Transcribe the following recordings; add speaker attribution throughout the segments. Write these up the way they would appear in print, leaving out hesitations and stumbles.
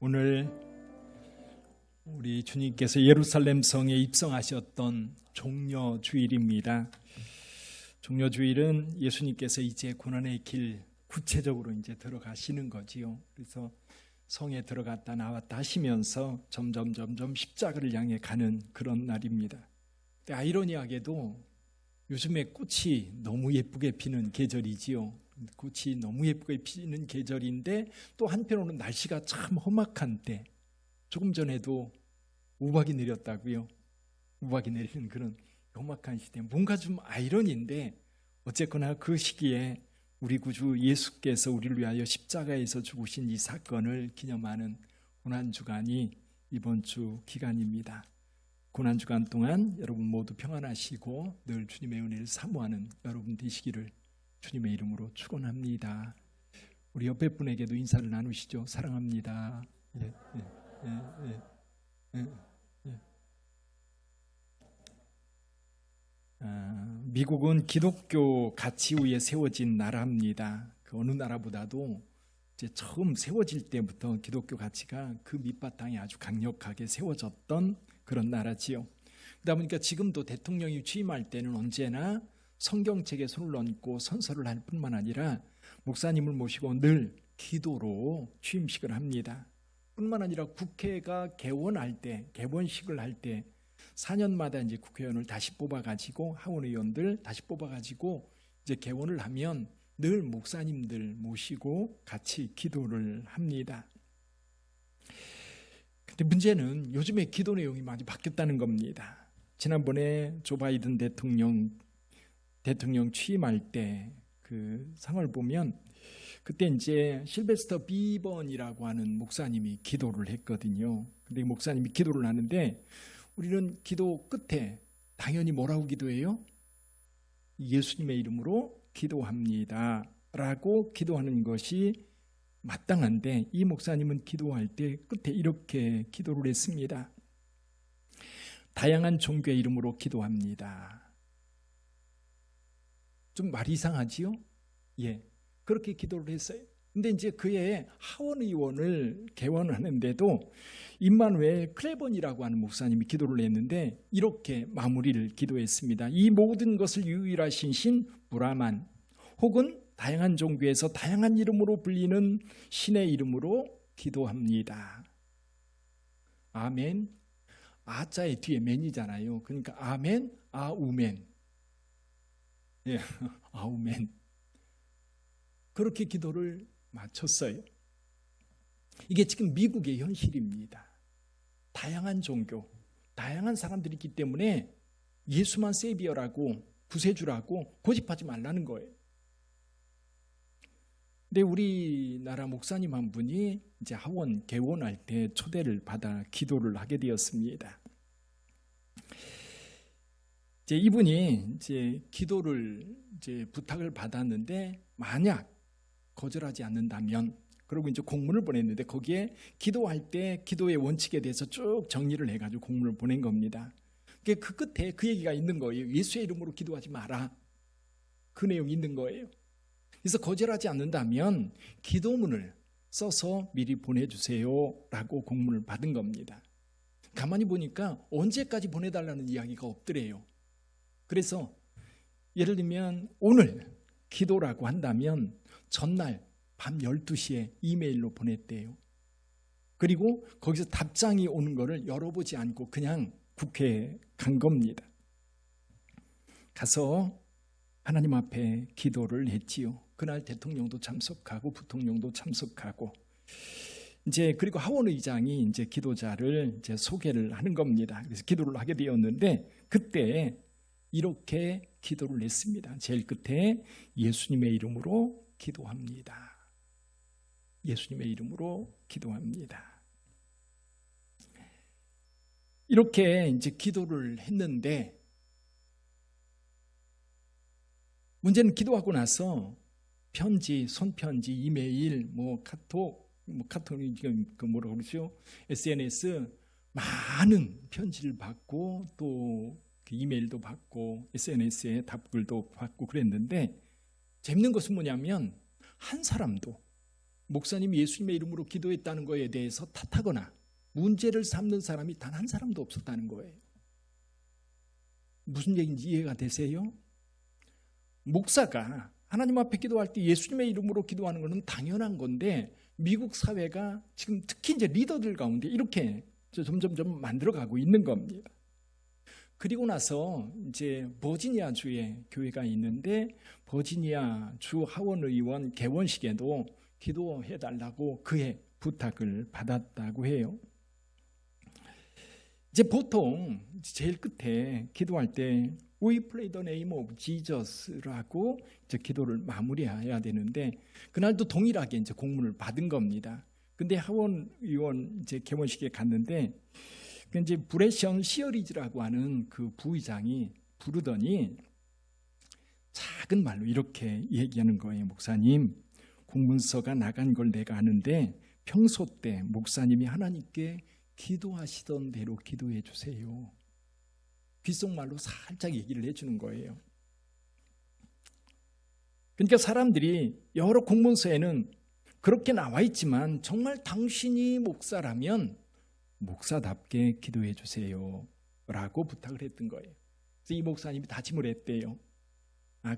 Speaker 1: 오늘 우리 주님께서 예루살렘 성에 입성하셨던 종려주일입니다. 종려주일은 예수님께서 이제 고난의 길 구체적으로 이제 들어가시는 거지요. 그래서 성에 들어갔다 나왔다 하시면서 점점 십자가를 향해 가는 그런 날입니다. 근데 아이러니하게도 요즘에 꽃이 너무 예쁘게 피는 계절이지요. 꽃이 너무 예쁘게 피는 계절인데 또 한편으로는 날씨가 참 험악한 때, 조금 전에도 우박이 내렸다고요. 우박이 내리는 그런 험악한 시대, 뭔가 좀 아이러니인데 어쨌거나 그 시기에 우리 구주 예수께서 우리를 위하여 십자가에서 죽으신 이 사건을 기념하는 고난주간이 이번 주 기간입니다. 고난주간 동안 여러분 모두 평안하시고 늘 주님의 은혜를 사모하는 여러분 되시기를 주님의 이름으로 축원합니다. 우리 옆에 분에게도 인사를 나누시죠. 사랑합니다. 미국은 기독교 가치 위에 세워진 나라입니다. 그 어느 나라보다도 이제 처음 세워질 때부터 기독교 가치가 그 밑바탕에 아주 강력하게 세워졌던 그런 나라지요. 그러다 보니까 지금도 대통령이 취임할 때는 언제나 성경책에 손을 얹고 선서를 할 뿐만 아니라 목사님을 모시고 늘 기도로 취임식을 합니다. 뿐만 아니라 국회가 개원할 때, 개원식을 할 때 4년마다 이제 국회의원을 다시 뽑아가지고 하원의원들 다시 뽑아가지고 이제 개원을 하면 늘 목사님들 모시고 같이 기도를 합니다. 근데 문제는 요즘에 기도 내용이 많이 바뀌었다는 겁니다. 지난번에 조 바이든 대통령 취임할 때 그 상을 보면 그때 이제 실베스터 비번이라고 하는 목사님이 기도를 했거든요. 근데 목사님이 기도를 하는데 우리는 기도 끝에 당연히 뭐라고 기도해요? 예수님의 이름으로 기도합니다 라고 기도하는 것이 마땅한데, 이 목사님은 기도할 때 끝에 이렇게 기도를 했습니다. 다양한 종교의 이름으로 기도합니다. 좀 말이 이상하지요? 예, 그렇게 기도를 했어요. 근데 이제 그의 하원의원을 개원하는데도 임마누엘 클레번이라고 하는 목사님이 기도를 했는데 이렇게 마무리를 기도했습니다. 이 모든 것을 유일하신 신 브라만, 혹은 다양한 종교에서 다양한 이름으로 불리는 신의 이름으로 기도합니다. 아멘. 아자의 뒤에 맨이잖아요. 그러니까 아멘, 아우멘. 예, 아우멘. 그렇게 기도를 마쳤어요. 이게 지금 미국의 현실입니다. 다양한 종교, 다양한 사람들이 있기 때문에 예수만 세비어라고, 구세주라고 고집하지 말라는 거예요. 근데 우리나라 목사님 한 분이 이제 하원 개원할 때 초대를 받아 기도를 하게 되었습니다. 이제 이분이 이제 기도를 이제 부탁을 받았는데 만약 거절하지 않는다면, 그리고 이제 공문을 보냈는데 거기에 기도할 때 기도의 원칙에 대해서 쭉 정리를 해가지고 공문을 보낸 겁니다. 그 끝에 그 얘기가 있는 거예요. 예수의 이름으로 기도하지 마라. 그 내용이 있는 거예요. 그래서 거절하지 않는다면 기도문을 써서 미리 보내주세요 라고 공문을 받은 겁니다. 가만히 보니까 언제까지 보내달라는 이야기가 없더래요. 그래서 예를 들면 오늘 기도라고 한다면 전날 밤 12시에 이메일로 보냈대요. 그리고 거기서 답장이 오는 거를 열어보지 않고 그냥 국회에 간 겁니다. 가서 하나님 앞에 기도를 했지요. 그날 대통령도 참석하고 부통령도 참석하고 이제 그리고 하원의장이 이제 기도자를 이제 소개를 하는 겁니다. 그래서 기도를 하게 되었는데 그때 이렇게 기도를 했습니다. 제일 끝에 예수님의 이름으로 기도합니다. 예수님의 이름으로 기도합니다. 이렇게 이제 기도를 했는데 문제는 기도하고 나서 편지, 손편지, 이메일, 카톡이 지금 뭐라고 그러죠? SNS 많은 편지를 받고 또 이메일도 받고 SNS에 답글도 받고 그랬는데 재밌는 것은 뭐냐면 한 사람도 목사님이 예수님의 이름으로 기도했다는 것에 대해서 탓하거나 문제를 삼는 사람이 단 한 사람도 없었다는 거예요. 무슨 얘기인지 이해가 되세요? 목사가 하나님 앞에 기도할 때 예수님의 이름으로 기도하는 것은 당연한 건데, 미국 사회가 지금 특히 이제 리더들 가운데 이렇게 점점 만들어가고 있는 겁니다. 그리고 나서 이제 버지니아 주에 교회가 있는데, 버지니아 주 하원 의원 개원식에도 기도해 달라고 그의 부탁을 받았다고 해요. 이제 보통 제일 끝에 기도할 때 We pray the name of Jesus라고 이제 기도를 마무리해야 되는데, 그날도 동일하게 이제 공문을 받은 겁니다. 근데 하원 의원 이제 개원식에 갔는데, 이제 브레션 시어리즈라고 하는 그 부의장이 부르더니 작은 말로 이렇게 얘기하는 거예요. 목사님, 공문서가 나간 걸 내가 아는데 평소 때 목사님이 하나님께 기도하시던 대로 기도해 주세요. 귓속말로 살짝 얘기를 해주는 거예요. 그러니까 사람들이 여러 공문서에는 그렇게 나와 있지만 정말 당신이 목사라면 목사답게 기도해 주세요 라고 부탁을 했던 거예요. 그래서 이 목사님이 다짐을 했대요.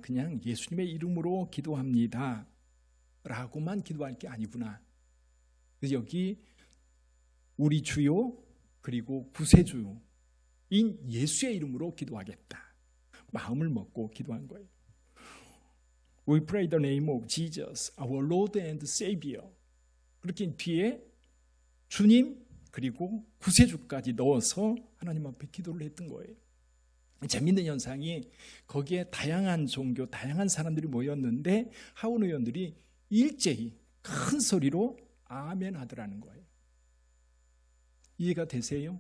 Speaker 1: 그냥 예수님의 이름으로 기도합니다 라고만 기도할 게 아니구나. 그래서 여기 우리 주요 그리고 구세주인 예수의 이름으로 기도하겠다, 마음을 먹고 기도한 거예요. We pray the name of Jesus, our Lord and Savior. 그렇게 뒤에 주님 그리고 구세주까지 넣어서 하나님 앞에 기도를 했던 거예요. 재밌는 현상이, 거기에 다양한 종교, 다양한 사람들이 모였는데 하원 의원들이 일제히 큰 소리로 아멘 하더라는 거예요. 이해가 되세요?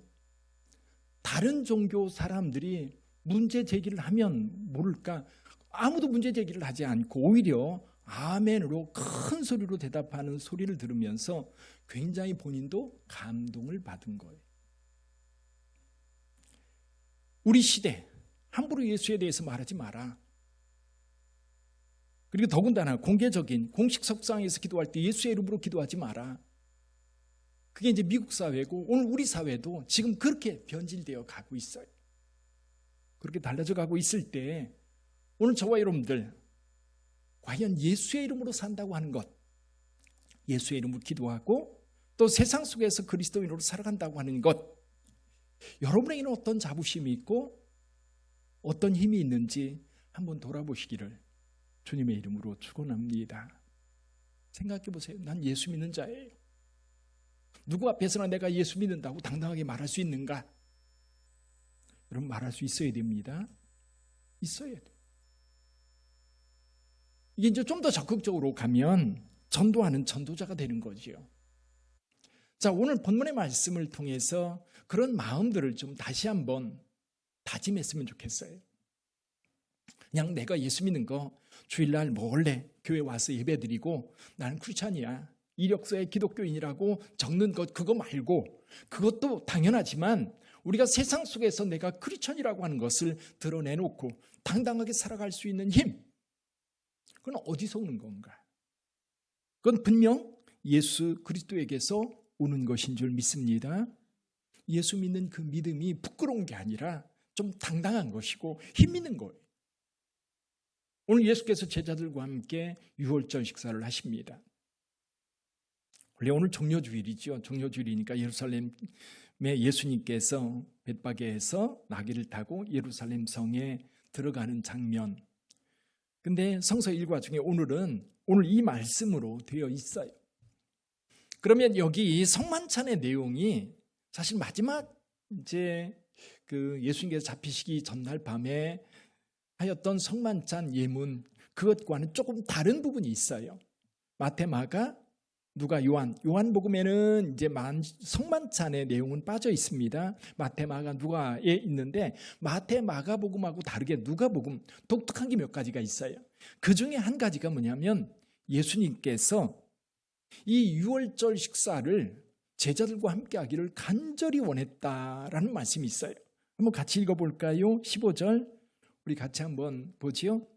Speaker 1: 다른 종교 사람들이 문제 제기를 하면 모를까, 아무도 문제 제기를 하지 않고 오히려 아멘으로 큰 소리로 대답하는 소리를 들으면서 굉장히 본인도 감동을 받은 거예요. 우리 시대 함부로 예수에 대해서 말하지 마라. 그리고 더군다나 공개적인 공식 석상에서 기도할 때 예수의 이름으로 기도하지 마라. 그게 이제 미국 사회고 오늘 우리 사회도 지금 그렇게 변질되어 가고 있어요. 그렇게 달라져 가고 있을 때 오늘 저와 여러분들 과연 예수의 이름으로 산다고 하는 것, 예수의 이름으로 기도하고 또 세상 속에서 그리스도인으로 살아간다고 하는 것, 여러분에게는 어떤 자부심이 있고 어떤 힘이 있는지 한번 돌아보시기를 주님의 이름으로 축원합니다. 생각해 보세요. 난 예수 믿는 자예요. 누구 앞에서나 내가 예수 믿는다고 당당하게 말할 수 있는가? 여러분, 말할 수 있어야 됩니다. 있어야 돼요. 이게 이제 좀 더 적극적으로 가면 전도하는 전도자가 되는 거지요. 자, 오늘 본문의 말씀을 통해서 그런 마음들을 좀 다시 한번 다짐했으면 좋겠어요. 그냥 내가 예수 믿는 거 주일날 몰래 교회 와서 예배드리고 나는 크리스찬이야, 이력서에 기독교인이라고 적는 것, 그거 말고, 그것도 당연하지만 우리가 세상 속에서 내가 크리스찬이라고 하는 것을 드러내놓고 당당하게 살아갈 수 있는 힘, 그건 어디서 오는 건가? 그건 분명 예수 그리스도에게서 오는 것인 줄 믿습니다. 예수 믿는 그 믿음이 부끄러운 게 아니라 좀 당당한 것이고 힘 있는 거예요. 오늘 예수께서 제자들과 함께 유월절 식사를 하십니다. 원래 오늘 종려주일이죠. 종려주일이니까 예루살렘에 예수님께서 벳바게에서 나귀를 타고 예루살렘 성에 들어가는 장면. 근데 성서 일과 중에 오늘 이 말씀으로 되어 있어요. 그러면 여기 성만찬의 내용이 사실 마지막 이제 그 예수님께서 잡히시기 전날 밤에 하였던 성만찬 예문, 그것과는 조금 다른 부분이 있어요. 마태, 마가, 누가, 요한복음에는 이제 성만찬의 내용은 빠져 있습니다. 마태, 마가, 누가에 있는데 마태, 마가복음하고 다르게 누가복음 독특한 게 몇 가지가 있어요. 그 중에 한 가지가 뭐냐면 예수님께서 이 유월절 식사를 제자들과 함께 하기를 간절히 원했다라는 말씀이 있어요. 한번 같이 읽어볼까요? 15절 우리 같이 한번 보지요.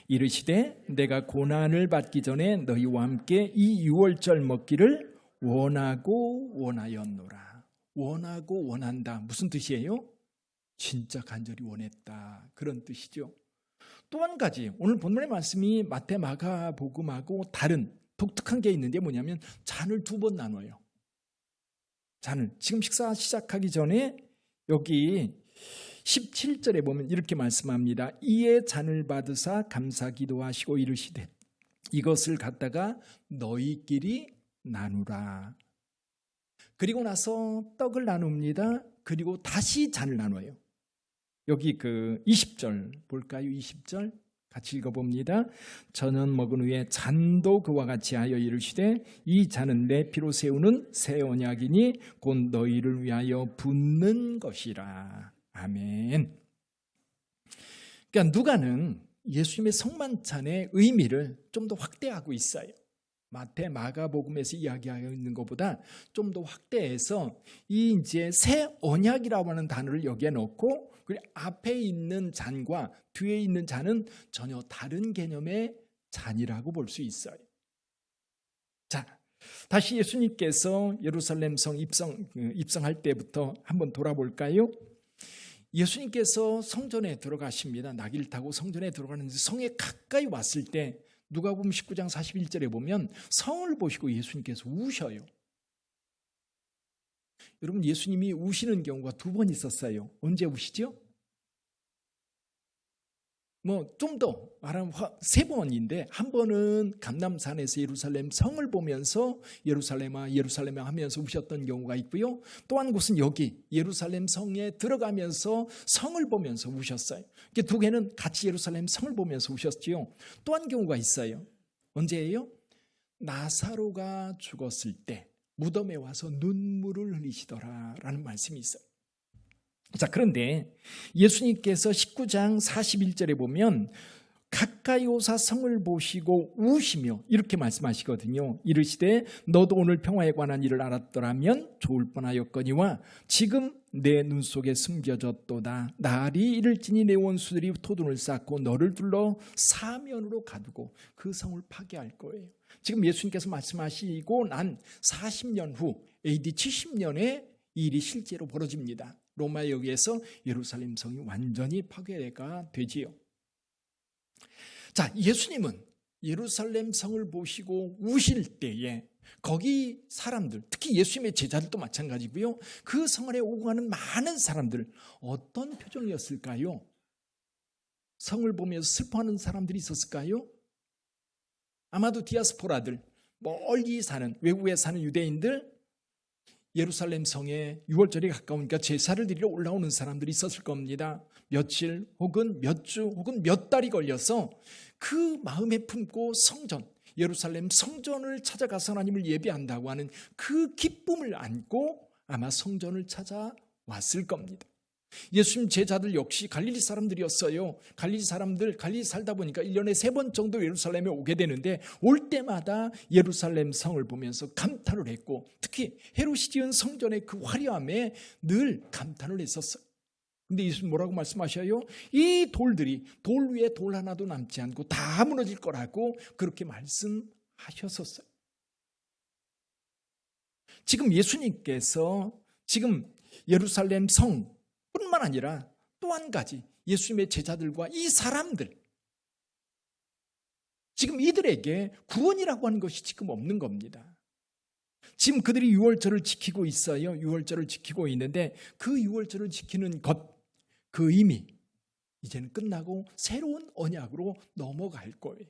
Speaker 1: 이르시되 내가 고난을 받기 전에 너희와 함께 이 유월절 먹기를 원하고 원하였노라. 원하고 원한다. 무슨 뜻이에요? 진짜 간절히 원했다. 그런 뜻이죠. 또 한 가지, 오늘 본문의 말씀이 마태, 마가복음하고 다른 독특한 게 있는데 뭐냐면 잔을 두 번 나눠요. 잔을. 지금 식사 시작하기 전에 여기 17절에 보면 이렇게 말씀합니다. 이에 잔을 받으사 감사 기도하시고 이르시되 이것을 갖다가 너희끼리 나누라. 그리고 나서 떡을 나눕니다. 그리고 다시 잔을 나눠요. 여기 그 20절 볼까요? 20절 같이 읽어봅니다. 저는 먹은 후에 잔도 그와 같이 하여 이르시되 이 잔은 내 피로 세우는 새 언약이니 곧 너희를 위하여 붓는 것이라. 아멘. 그러니까 누가는 예수님의 성만찬의 의미를 좀 더 확대하고 있어요. 마태, 마가복음에서 이야기하고 있는 것보다 좀 더 확대해서 이 이제 새 언약이라고 하는 단어를 여기에 넣고 그리고 앞에 있는 잔과 뒤에 있는 잔은 전혀 다른 개념의 잔이라고 볼 수 있어요. 자, 다시 예수님께서 예루살렘 성 입성할 때부터 한번 돌아볼까요? 예수님께서 성전에 들어가십니다. 나귀를 타고 성전에 들어가는데 성에 가까이 왔을 때 누가복음 19장 41절에 보면 성을 보시고 예수님께서 우셔요. 여러분, 예수님이 우시는 경우가 두 번 있었어요. 언제 우시죠? 좀 더 말하면 세 번인데 한 번은 감람산에서 예루살렘 성을 보면서 예루살렘아 예루살렘아 하면서 우셨던 경우가 있고요. 또 한 곳은 여기 예루살렘 성에 들어가면서 성을 보면서 우셨어요. 이게 두 개는 같이 예루살렘 성을 보면서 우셨지요. 또 한 경우가 있어요. 언제예요? 나사로가 죽었을 때 무덤에 와서 눈물을 흘리시더라라는 말씀이 있어요. 자, 그런데 예수님께서 19장 41절에 보면 가까이 오사 성을 보시고 우시며 이렇게 말씀하시거든요. 이르시되 너도 오늘 평화에 관한 일을 알았더라면 좋을 뻔하였거니와 지금 내 눈 속에 숨겨졌도다. 날이 이를지니 내 원수들이 토둔을 쌓고 너를 둘러 사면으로 가두고 그 성을 파괴할 거예요. 지금 예수님께서 말씀하시고 난 40년 후 AD 70년에 이 일이 실제로 벌어집니다. 로마 여기에서 예루살렘 성이 완전히 파괴가 되지요. 자, 예수님은 예루살렘 성을 보시고 우실 때에 거기 사람들, 특히 예수님의 제자들도 마찬가지고요. 그 성 안에 오고 가는 많은 사람들 어떤 표정이었을까요? 성을 보면서 슬퍼하는 사람들이 있었을까요? 아마도 디아스포라들, 멀리 사는 외국에 사는 유대인들, 예루살렘 성에 유월절이 가까우니까 제사를 드리러 올라오는 사람들이 있었을 겁니다. 며칠 혹은 몇 주 혹은 몇 달이 걸려서 그 마음에 품고 성전, 예루살렘 성전을 찾아가서 하나님을 예배한다고 하는 그 기쁨을 안고 아마 성전을 찾아왔을 겁니다. 예수님 제자들 역시 갈릴리 사람들이었어요. 갈릴리 살다 보니까 1년에 3번 정도 예루살렘에 오게 되는데 올 때마다 예루살렘 성을 보면서 감탄을 했고 특히 헤롯이 지은 성전의 그 화려함에 늘 감탄을 했었어요. 근데 예수님 뭐라고 말씀하셔요? 이 돌들이 돌 위에 돌 하나도 남지 않고 다 무너질 거라고 그렇게 말씀하셨었어요. 지금 예수님께서 지금 예루살렘 성 뿐만 아니라 또 한 가지 예수님의 제자들과 이 사람들 지금 이들에게 구원이라고 하는 것이 지금 없는 겁니다. 지금 그들이 유월절을 지키고 있어요. 유월절을 지키고 있는데 그 유월절을 지키는 것, 그 의미 이제는 끝나고 새로운 언약으로 넘어갈 거예요.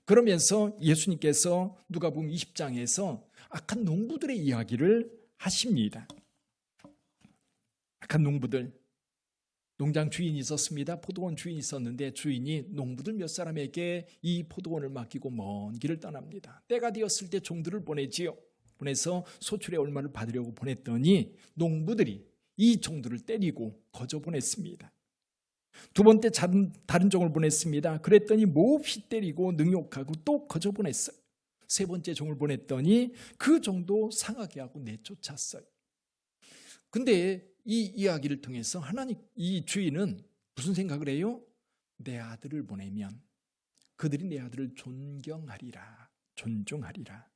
Speaker 1: 그러면서 예수님께서 누가복음 20장에서 악한 농부들의 이야기를 하십니다. 악한 농부들, 농장 주인이 있었습니다. 포도원 주인이 있었는데 주인이 농부들 몇 사람에게 이 포도원을 맡기고 먼 길을 떠납니다. 때가 되었을 때 종들을 보내지요. 보내서 소출의 얼마를 받으려고 보냈더니 농부들이 이 종들을 때리고 거저 보냈습니다. 두 번째 다른 종을 보냈습니다. 그랬더니 몹시 때리고 능욕하고 또 거저 보냈어요. 세 번째 종을 보냈더니 그 종도 상하게 하고 내쫓았어요. 근데 이 이야기를 통해서 하나님, 이 주인은 무슨 생각을 해요? 내 아들을 보내면 그들이 내 아들을 존경하리라, 존중하리라.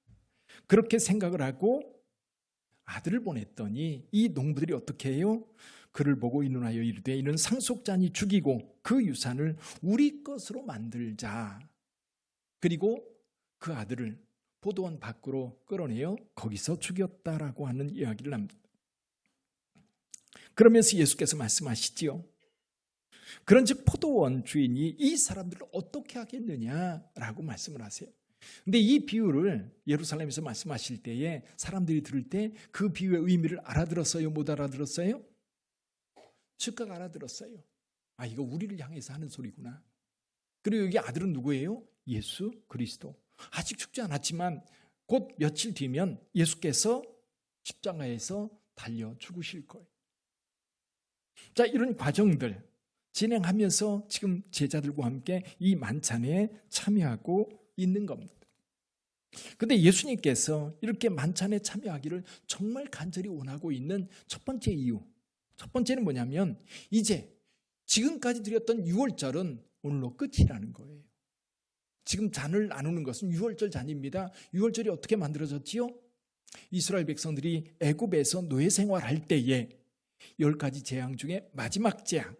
Speaker 1: 그렇게 생각을 하고 아들을 보냈더니 이 농부들이 어떻게 해요? 그를 보고 이눈하여 이르되 이는 상속자니 죽이고 그 유산을 우리 것으로 만들자. 그리고 그 아들을 포도원 밖으로 끌어내어 거기서 죽였다라고 하는 이야기를 합니다. 그러면서 예수께서 말씀하시지요. 그런즉 포도원 주인이 이 사람들을 어떻게 하겠느냐라고 말씀을 하세요. 근데 이 비유를 예루살렘에서 말씀하실 때에 사람들이 들을 때 그 비유의 의미를 알아들었어요? 못 알아들었어요? 즉각 알아들었어요. 아, 이거 우리를 향해서 하는 소리구나. 그리고 여기 아들은 누구예요? 예수 그리스도. 아직 죽지 않았지만 곧 며칠 뒤면 예수께서 십자가에서 달려 죽으실 거예요. 자, 이런 과정들 진행하면서 지금 제자들과 함께 이 만찬에 참여하고 있는 겁니다. 근데 예수님께서 이렇게 만찬에 참여하기를 정말 간절히 원하고 있는 첫 번째 이유, 첫 번째는 뭐냐면 이제 지금까지 드렸던 유월절은 오늘로 끝이라는 거예요. 지금 잔을 나누는 것은 유월절 잔입니다. 유월절이 어떻게 만들어졌지요? 이스라엘 백성들이 애굽에서 노예 생활할 때에 10가지 재앙 중에 마지막 재앙,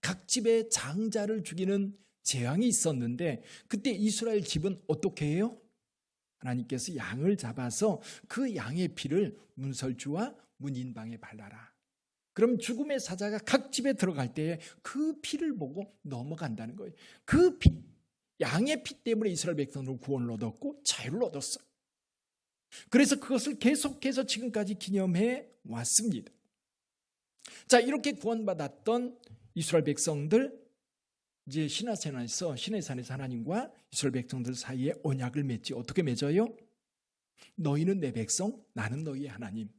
Speaker 1: 각 집에 장자를 죽이는 재앙이 있었는데 그때 이스라엘 집은 어떻게 해요? 하나님께서 양을 잡아서 그 양의 피를 문설주와 문인방에 발라라. 그럼 죽음의 사자가 각 집에 들어갈 때에 그 피를 보고 넘어간다는 거예요. 그 피, 양의 피 때문에 이스라엘 백성들은 구원을 얻었고 자유를 얻었어요. 그래서 그것을 계속해서 지금까지 기념해 왔습니다. 자, 이렇게 구원받았던 이스라엘 백성들, 이제 시내산에서 하나님과 이스라엘 백성들 사이에 언약을 맺지. 어떻게 맺어요? 너희는 내 백성, 나는 너희의 하나님.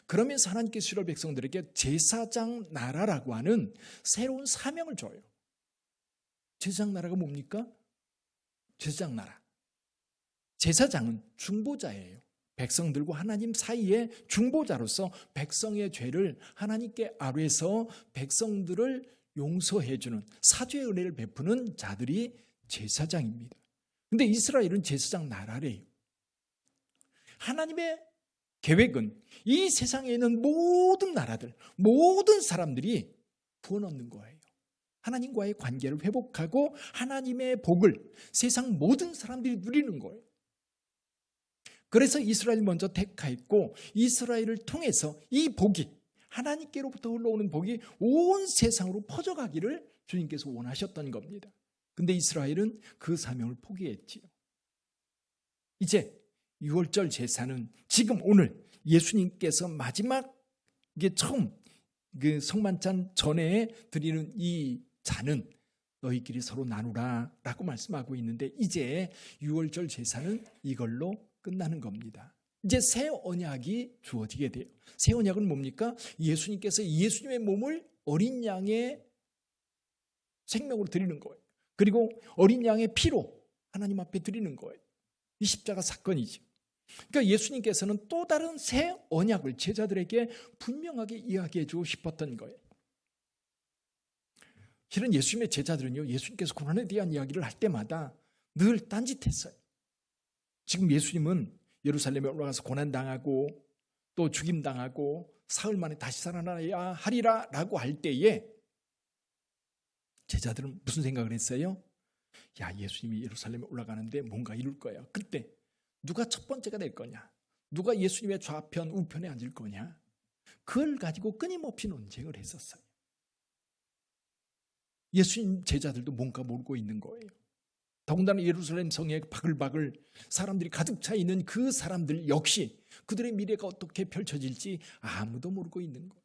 Speaker 1: 그러면서 하나님께서 이스라엘 백성들에게 제사장 나라라고 하는 새로운 사명을 줘요. 제사장 나라가 뭡니까? 제사장 나라. 제사장은 중보자예요. 백성들과 하나님 사이의 중보자로서 백성의 죄를 하나님께 아뢰서 백성들을 용서해주는 사죄의 은혜를 베푸는 자들이 제사장입니다. 근데 이스라엘은 제사장 나라래요. 하나님의 계획은 이 세상에 있는 모든 나라들, 모든 사람들이 구원 얻는 거예요. 하나님과의 관계를 회복하고 하나님의 복을 세상 모든 사람들이 누리는 거예요. 그래서 이스라엘 먼저 택하였고 이스라엘을 통해서 이 복이 하나님께로부터 흘러오는 복이 온 세상으로 퍼져가기를 주님께서 원하셨던 겁니다. 근데 이스라엘은 그 사명을 포기했지요. 이제 유월절 제사는 지금 오늘 예수님께서 마지막 이게 처음 그 성만찬 전에 드리는 이 잔은 너희끼리 서로 나누라 라고 말씀하고 있는데 이제 유월절 제사는 이걸로 끝나는 겁니다. 이제 새 언약이 주어지게 돼요. 새 언약은 뭡니까? 예수님께서 예수님의 몸을 어린 양의 생명으로 드리는 거예요. 그리고 어린 양의 피로 하나님 앞에 드리는 거예요. 이 십자가 사건이죠. 그러니까 예수님께서는 또 다른 새 언약을 제자들에게 분명하게 이야기해 주고 싶었던 거예요. 실은 예수님의 제자들은요, 예수님께서 고난에 대한 이야기를 할 때마다 늘 딴짓했어요. 지금 예수님은 예루살렘에 올라가서 고난당하고 또 죽임당하고 사흘 만에 다시 살아나야 하리라 라고 할 때에 제자들은 무슨 생각을 했어요? 야, 예수님이 예루살렘에 올라가는데 뭔가 이룰 거예요. 그때 누가 첫 번째가 될 거냐? 누가 예수님의 좌편 우편에 앉을 거냐? 그걸 가지고 끊임없이 논쟁을 했었어요. 예수님 제자들도 뭔가 모르고 있는 거예요. 더군다나 예루살렘 성에 바글바글 사람들이 가득 차 있는 그 사람들 역시 그들의 미래가 어떻게 펼쳐질지 아무도 모르고 있는 거예요.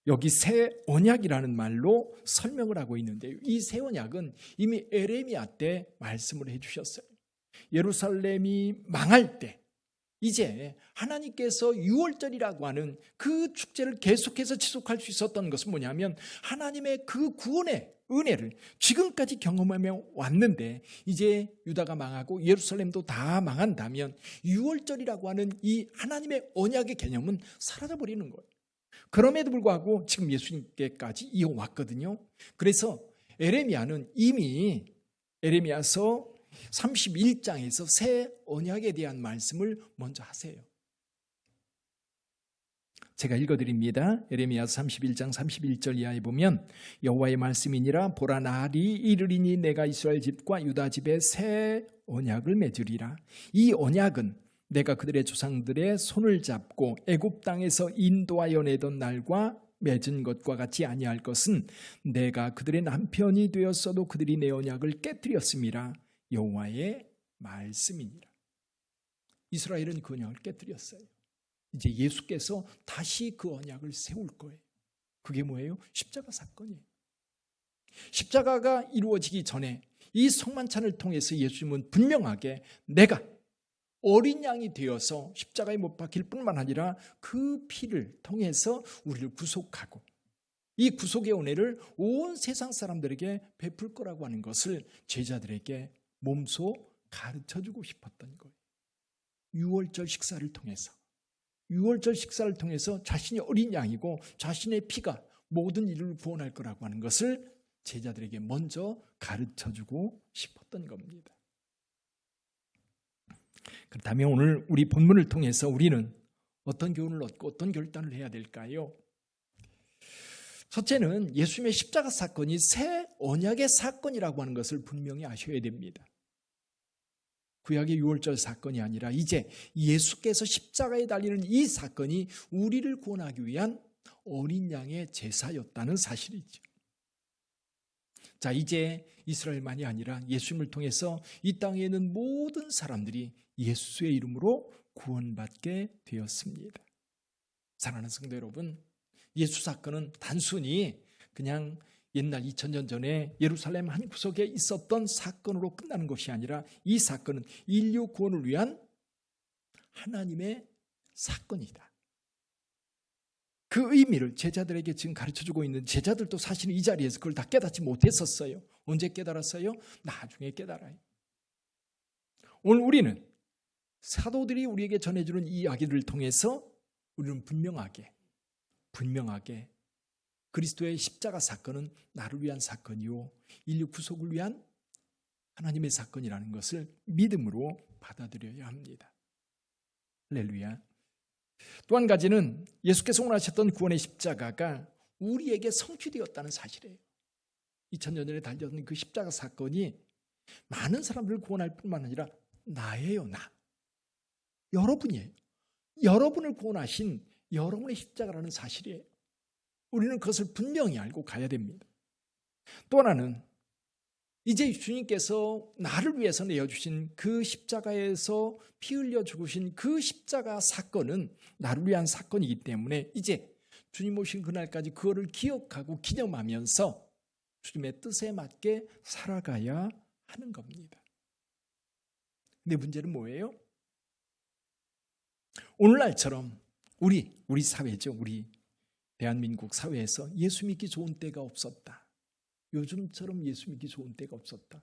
Speaker 1: 여기 새 언약이라는 말로 설명을 하고 있는데요. 이 새 언약은 이미 에레미야 때 말씀을 해주셨어요. 예루살렘이 망할 때 이제 하나님께서 유월절이라고 하는 그 축제를 계속해서 지속할 수 있었던 것은 뭐냐면 하나님의 그 구원의 은혜를 지금까지 경험하며 왔는데 이제 유다가 망하고 예루살렘도 다 망한다면 유월절이라고 하는 이 하나님의 언약의 개념은 사라져버리는 거예요. 그럼에도 불구하고 지금 예수님께까지 이어왔거든요. 그래서 에레미야는 이미 에레미야서 31장에서 새 언약에 대한 말씀을 먼저 하세요. 제가 읽어드립니다. 에레미야서 31장 31절 이하에 보면 여호와의 말씀이니라 보라 날이 이르리니 내가 이스라엘 집과 유다 집에 새 언약을 맺으리라. 이 언약은 내가 그들의 조상들의 손을 잡고 애굽 땅에서 인도하여 내던 날과 맺은 것과 같이 아니할 것은 내가 그들의 남편이 되었어도 그들이 내 언약을 깨뜨렸음이라. 여호와의 말씀이니라. 이스라엘은 그 언약을 깨뜨렸어요. 이제 예수께서 다시 그 언약을 세울 거예요. 그게 뭐예요? 십자가 사건이에요. 십자가가 이루어지기 전에 이 성만찬을 통해서 예수님은 분명하게 내가 어린 양이 되어서 십자가에 못 박힐 뿐만 아니라 그 피를 통해서 우리를 구속하고 이 구속의 은혜를 온 세상 사람들에게 베풀 거라고 하는 것을 제자들에게 몸소 가르쳐주고 싶었던 거예요. 유월절 식사를 통해서 자신이 어린 양이고 자신의 피가 모든 이를 구원할 거라고 하는 것을 제자들에게 먼저 가르쳐주고 싶었던 겁니다. 그렇다면 오늘 우리 본문을 통해서 우리는 어떤 교훈을 얻고 어떤 결단을 해야 될까요? 첫째는 예수님의 십자가 사건이 새 언약의 사건이라고 하는 것을 분명히 아셔야 됩니다. 구약의 유월절 사건이 아니라 이제 예수께서 십자가에 달리는 이 사건이 우리를 구원하기 위한 어린 양의 제사였다는 사실이죠. 자, 이제 이스라엘만이 아니라 예수님을 통해서 이 땅에 있는 모든 사람들이 예수의 이름으로 구원받게 되었습니다. 사랑하는 성도 여러분, 예수 사건은 단순히 그냥 옛날 2000년 전에 예루살렘 한 구석에 있었던 사건으로 끝나는 것이 아니라 이 사건은 인류 구원을 위한 하나님의 사건이다. 그 의미를 제자들에게 지금 가르쳐주고 있는 제자들도 사실은 이 자리에서 그걸 다 깨닫지 못했었어요. 언제 깨달았어요? 나중에 깨달아요. 오늘 우리는 사도들이 우리에게 전해주는 이 이야기를 통해서 우리는 분명하게 그리스도의 십자가 사건은 나를 위한 사건이요 인류 구속을 위한 하나님의 사건이라는 것을 믿음으로 받아들여야 합니다. 할렐루야. 또 한 가지는 예수께서 원하셨던 구원의 십자가가 우리에게 성취되었다는 사실이에요. 2000년 전에 달렸던 그 십자가 사건이 많은 사람들을 구원할 뿐만 아니라 나예요. 나. 여러분이에요. 여러분을 구원하신 여러분의 십자가라는 사실이에요. 우리는 그것을 분명히 알고 가야 됩니다. 또 하나는 이제 주님께서 나를 위해서 내어주신 그 십자가에서 피 흘려 죽으신 그 십자가 사건은 나를 위한 사건이기 때문에 이제 주님 오신 그날까지 그거를 기억하고 기념하면서 주님의 뜻에 맞게 살아가야 하는 겁니다. 근데 문제는 뭐예요? 오늘날처럼 우리 사회죠. 우리 대한민국 사회에서 예수 믿기 좋은 때가 없었다. 요즘처럼 예수 믿기 좋은 때가 없었다.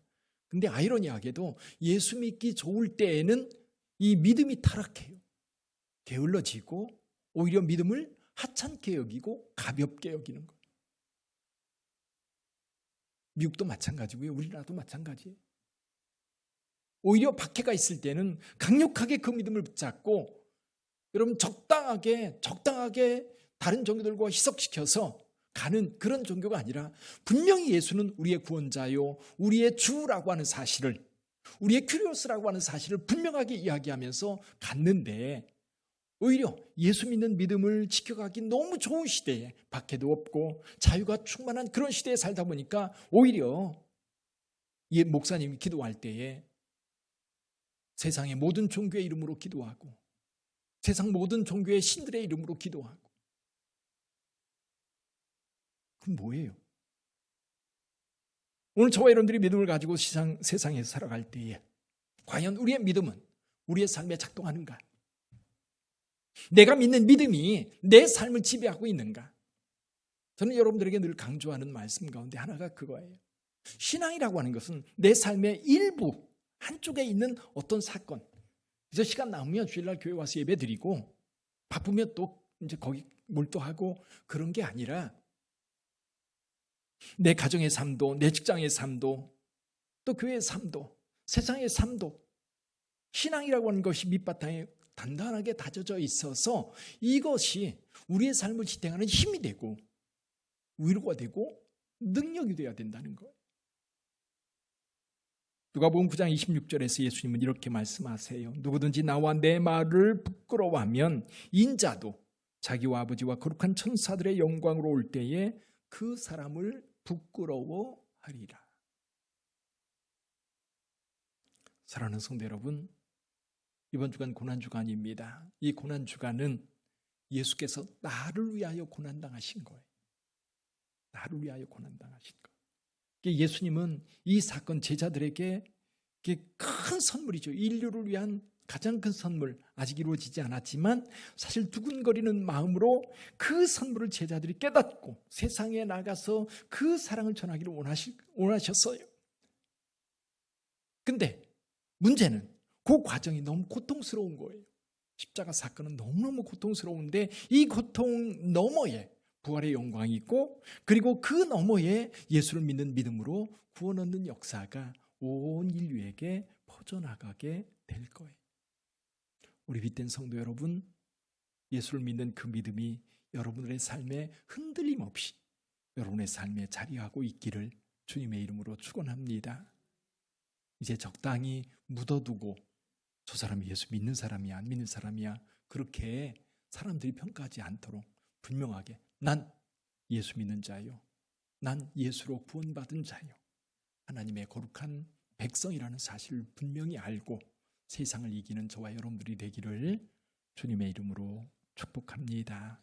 Speaker 1: 근데 아이러니하게도 예수 믿기 좋을 때에는 이 믿음이 타락해요. 게을러지고 오히려 믿음을 하찮게 여기고 가볍게 여기는 거예요. 미국도 마찬가지고요. 우리나라도 마찬가지예요. 오히려 박해가 있을 때는 강력하게 그 믿음을 붙잡고 여러분 적당하게 다른 종교들과 희석시켜서 가는 그런 종교가 아니라 분명히 예수는 우리의 구원자요 우리의 주라고 하는 사실을 우리의 큐리오스라고 하는 사실을 분명하게 이야기하면서 갔는데 오히려 예수 믿는 믿음을 지켜가기 너무 좋은 시대에 박해도 없고 자유가 충만한 그런 시대에 살다 보니까 오히려 목사님이 기도할 때에 세상의 모든 종교의 이름으로 기도하고 세상 모든 종교의 신들의 이름으로 기도하고 그럼 뭐예요? 오늘 저와 여러분들이 믿음을 가지고 세상에서 살아갈 때에 과연 우리의 믿음은 우리의 삶에 작동하는가? 내가 믿는 믿음이 내 삶을 지배하고 있는가? 저는 여러분들에게 늘 강조하는 말씀 가운데 하나가 그거예요. 신앙이라고 하는 것은 내 삶의 일부 한쪽에 있는 어떤 사건, 그래서 시간 남으면 주일날 교회 와서 예배 드리고 바쁘면 또 이제 거기 몰두하고 그런 게 아니라 내 가정의 삶도, 내 직장의 삶도, 또 교회의 삶도, 세상의 삶도, 신앙이라고 하는 것이 밑바탕에 단단하게 다져져 있어서 이것이 우리의 삶을 지탱하는 힘이 되고 위로가 되고 능력이 되어야 된다는 거예요. 누가복음 9장 26절에서 예수님은 이렇게 말씀하세요. 누구든지 나와 내 말을 부끄러워하면 인자도 자기와 아버지와 거룩한 천사들의 영광으로 올 때에 그 사람을 부끄러워하리라. 사랑하는 성도 여러분, 이번 주간 고난주간입니다. 이 고난주간은 예수께서 나를 위하여 고난당하신 거예요. 나를 위하여 고난당하신 거예요. 예수님은 이 사건 제자들에게 큰 선물이죠. 인류를 위한 가장 큰 선물, 아직 이루어지지 않았지만 사실 두근거리는 마음으로 그 선물을 제자들이 깨닫고 세상에 나가서 그 사랑을 전하기를 원하셨어요. 근데 문제는 그 과정이 너무 고통스러운 거예요. 십자가 사건은 너무너무 고통스러운데 이 고통 너머에 부활의 영광이 있고 그리고 그 너머에 예수를 믿는 믿음으로 구원 얻는 역사가 온 인류에게 퍼져나가게 될 거예요. 우리 빛된 성도 여러분, 예수를 믿는 그 믿음이 여러분들의 삶에 흔들림 없이 여러분의 삶에 자리하고 있기를 주님의 이름으로 축원합니다. 이제 적당히 묻어두고 저 사람이 예수 믿는 사람이야 안 믿는 사람이야 그렇게 사람들이 평가하지 않도록 분명하게 난 예수 믿는 자요, 난 예수로 구원받은 자요, 하나님의 거룩한 백성이라는 사실을 분명히 알고 세상을 이기는 저와 여러분들이 되기를 주님의 이름으로 축복합니다.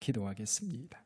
Speaker 1: 기도하겠습니다.